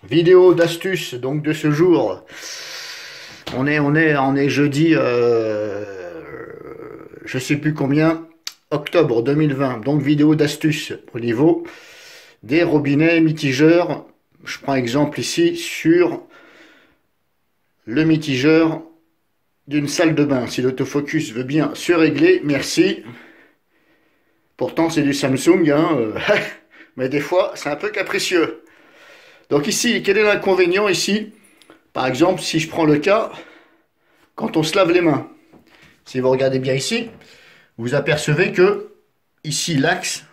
Vidéo d'astuce donc de ce jour. On est jeudi, je sais plus combien, octobre 2020. Donc vidéo d'astuce au niveau des robinets mitigeurs. Je prends exemple ici sur le mitigeur d'une salle de bain. Si l'autofocus veut bien se régler, merci. Pourtant c'est du Samsung, hein, mais des fois c'est un peu capricieux. Donc ici, quel est l'inconvénient ici? Par exemple, si je prends le cas, quand on se lave les mains. Si vous regardez bien ici, vous apercevez que ici, l'axe,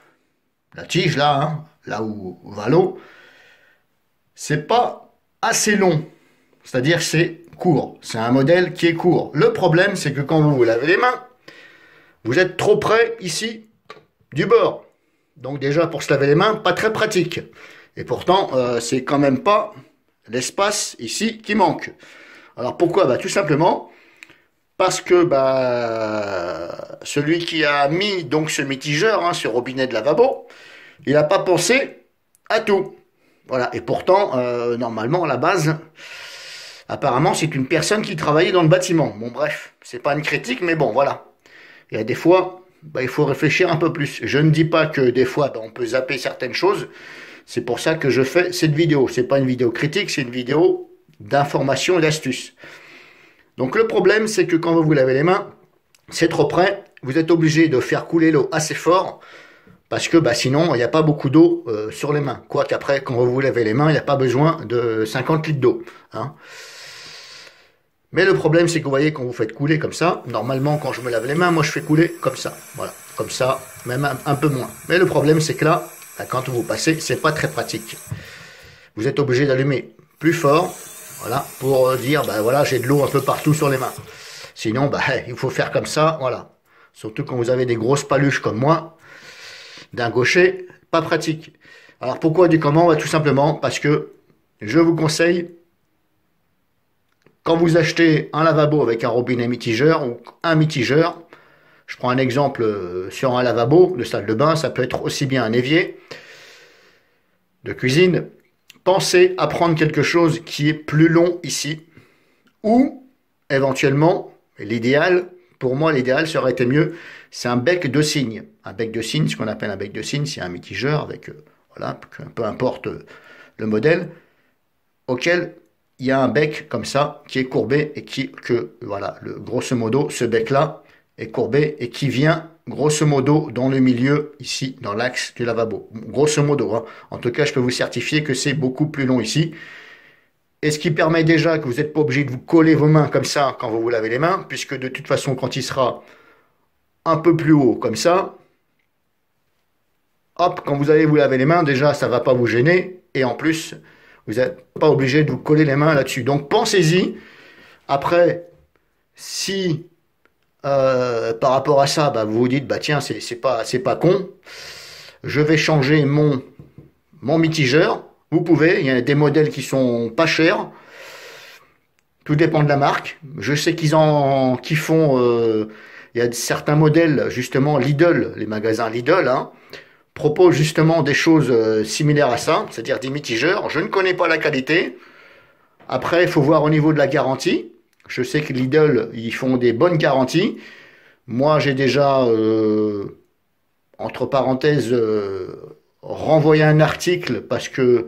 la tige là, hein, là où va l'eau, c'est pas assez long. C'est-à-dire c'est court. C'est un modèle qui est court. Le problème, c'est que quand vous vous lavez les mains, vous êtes trop près ici du bord. Donc déjà, pour se laver les mains, pas très pratique. Et pourtant, c'est quand même pas l'espace ici qui manque. Alors pourquoi? Bah, tout simplement parce que celui qui a mis donc ce mitigeur, hein, ce robinet de lavabo, il n'a pas pensé à tout. Voilà. Et pourtant, normalement, à la base, apparemment, c'est une personne qui travaillait dans le bâtiment. Bon, bref, c'est pas une critique, mais bon, voilà. Il y a des fois, il faut réfléchir un peu plus. Je ne dis pas que des fois, on peut zapper certaines choses. C'est pour ça que je fais cette vidéo. C'est pas une vidéo critique, c'est une vidéo d'information et d'astuce. Donc le problème, c'est que quand vous vous lavez les mains, c'est trop près. Vous êtes obligé de faire couler l'eau assez fort parce que sinon, il n'y a pas beaucoup d'eau sur les mains. Quoique après, quand vous vous lavez les mains, il n'y a pas besoin de 50 litres d'eau, hein. Mais le problème, c'est que vous voyez, quand vous faites couler comme ça, normalement, quand je me lave les mains, moi, je fais couler comme ça. Voilà, comme ça, même un peu moins. Mais le problème, c'est que là, quand vous passez, c'est pas très pratique. Vous êtes obligé d'allumer plus fort, voilà, pour dire, voilà, j'ai de l'eau un peu partout sur les mains. Sinon, il faut faire comme ça, voilà. Surtout quand vous avez des grosses paluches comme moi, d'un gaucher, pas pratique. Alors pourquoi du comment? Tout simplement parce que je vous conseille, quand vous achetez un lavabo avec un robinet mitigeur ou un mitigeur, je prends un exemple sur un lavabo de salle de bain, ça peut être aussi bien un évier de cuisine. Pensez à prendre quelque chose qui est plus long ici, ou éventuellement, l'idéal, pour moi l'idéal serait été mieux, c'est un bec de cygne. Un bec de cygne, ce qu'on appelle un bec de cygne, c'est un mitigeur avec, voilà, peu importe le modèle, auquel il y a un bec comme ça qui est courbé et voilà, grosso modo, ce bec-là est courbé et qui vient grosso modo dans le milieu ici, dans l'axe du lavabo. Grosso modo, hein. En tout cas, je peux vous certifier que c'est beaucoup plus long ici. Et ce qui permet déjà que vous n'êtes pas obligé de vous coller vos mains comme ça quand vous vous lavez les mains, puisque de toute façon, quand il sera un peu plus haut comme ça, hop, quand vous allez vous laver les mains, déjà, ça ne va pas vous gêner. Et en plus, vous n'êtes pas obligé de vous coller les mains là-dessus. Donc pensez-y. Après, si par rapport à ça, vous vous dites, tiens, c'est pas con, je vais changer mon mitigeur. Vous pouvez, il y a des modèles qui sont pas chers. Tout dépend de la marque. Je sais qu'ils font, il y a certains modèles, justement, Lidl, les magasins Lidl, hein, proposent justement des choses similaires à ça, c'est-à-dire des mitigeurs. Je ne connais pas la qualité. Après, il faut voir au niveau de la garantie. Je sais que Lidl, ils font des bonnes garanties. Moi, j'ai déjà, entre parenthèses, renvoyé un article parce que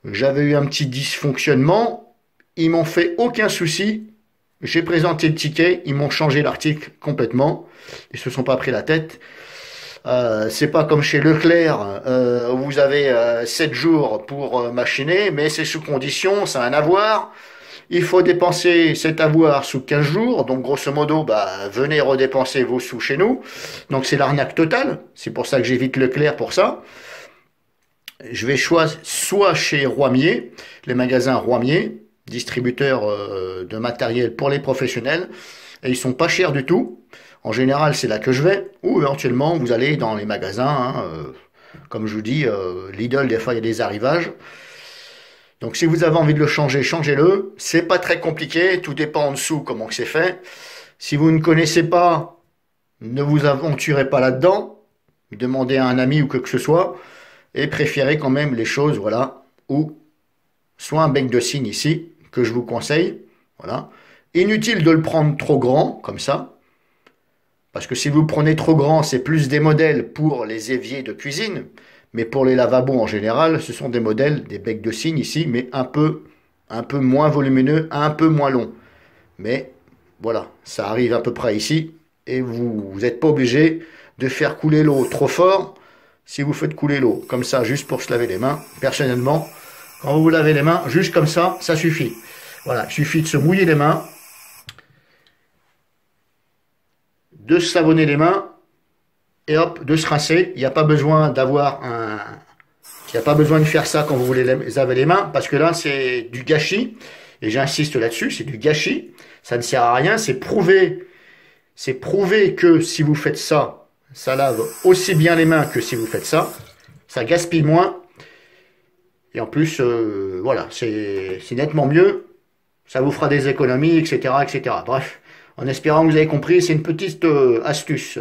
j'avais eu un petit dysfonctionnement. Ils m'ont fait aucun souci. J'ai présenté le ticket, ils m'ont changé l'article complètement. Ils se sont pas pris la tête. C'est pas comme chez Leclerc, où vous avez 7 jours pour machiner, mais c'est sous condition, c'est un avoir. Il faut dépenser cet avoir sous 15 jours, donc grosso modo, venez redépenser vos sous chez nous. Donc c'est l'arnaque totale, c'est pour ça que j'évite Leclerc pour ça. Je vais soit chez Roimier, les magasins Roimier, distributeurs de matériel pour les professionnels, et ils sont pas chers du tout. En général, c'est là que je vais, ou éventuellement, vous allez dans les magasins, hein, comme je vous dis, Lidl, des fois, il y a des arrivages. Donc, si vous avez envie de le changer, changez-le. C'est pas très compliqué, tout dépend en dessous comment c'est fait. Si vous ne connaissez pas, ne vous aventurez pas là-dedans. Demandez à un ami ou quoi que ce soit, et préférez quand même les choses, voilà, où soit un bec de cygne ici, que je vous conseille. Voilà. Inutile de le prendre trop grand, comme ça. Parce que si vous prenez trop grand, c'est plus des modèles pour les éviers de cuisine. Mais pour les lavabos en général, ce sont des modèles, des becs de cygne ici, mais un peu moins volumineux, un peu moins long. Mais voilà, ça arrive à peu près ici. Et vous n'êtes pas obligé de faire couler l'eau trop fort si vous faites couler l'eau. Comme ça, juste pour se laver les mains. Personnellement, quand vous vous lavez les mains, juste comme ça suffit. Voilà, il suffit de se mouiller les mains, de se savonner les mains, et hop, de se rincer. Il n'y a pas besoin d'avoir un... Il n'y a pas besoin de faire ça quand vous voulez laver les mains, parce que là, c'est du gâchis. Et j'insiste là-dessus, c'est du gâchis. Ça ne sert à rien, c'est prouvé que si vous faites ça, ça lave aussi bien les mains que si vous faites ça. Ça gaspille moins. Et en plus, voilà, c'est nettement mieux. Ça vous fera des économies, etc., etc. Bref, en espérant que vous avez compris, c'est une petite astuce.